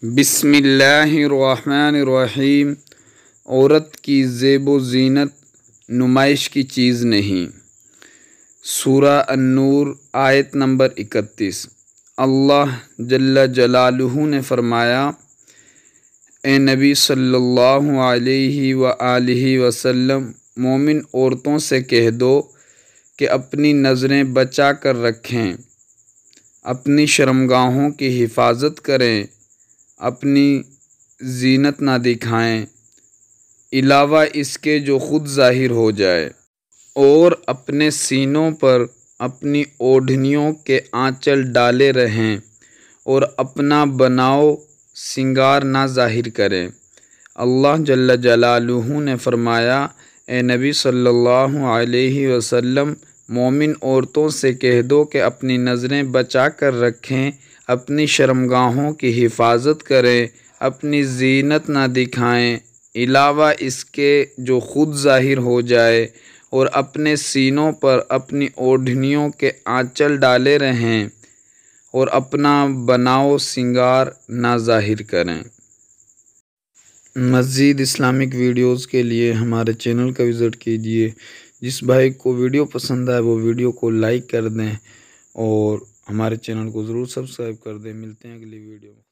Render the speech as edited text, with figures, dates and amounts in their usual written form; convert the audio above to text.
بسم اللہ الرحمن الرحیم۔ عورت کی زیب و زینت نمائش کی چیز نہیں۔ سورہ النور آیت نمبر 31۔ اللہ جل جلالہ نے فرمایا، اے نبی صلی اللہ علیہ وآلہ وسلم، مومن عورتوں سے کہہ دو کہ اپنی نظریں بچا کر رکھیں، اپنی شرمگاہوں کی حفاظت کریں، اپنی زینت نہ دکھائیں علاوہ اس کے جو خود ظاہر ہو جائے، اور اپنے سینوں پر اپنی اوڑھنیوں کے آنچل ڈالے رہیں اور اپنا بناؤ سنگار نہ ظاہر کریں۔ اللہ جل جلالہ نے فرمایا، اے نبی صلی اللہ علیہ وسلم، مومن عورتوں سے کہہ دو کہ اپنی نظریں بچا کر رکھیں، اپنی شرمگاہوں کی حفاظت کریں، اپنی زینت نہ دکھائیں علاوہ اس کے جو خود ظاہر ہو جائے، اور اپنے سینوں پر اپنی اوڑھنیوں کے آنچل ڈالے رہیں اور اپنا بناؤ سنگار نہ ظاہر کریں۔ مزید اسلامک ویڈیوز کے لیے ہمارے چینل کا وزٹ کیجیے۔ جس بھائی کو ویڈیو پسند آئے وہ ویڈیو کو لائک کر دیں اور ہمارے چینل کو ضرور سبسکرائب کر دیں۔ ملتے ہیں اگلی ویڈیو میں۔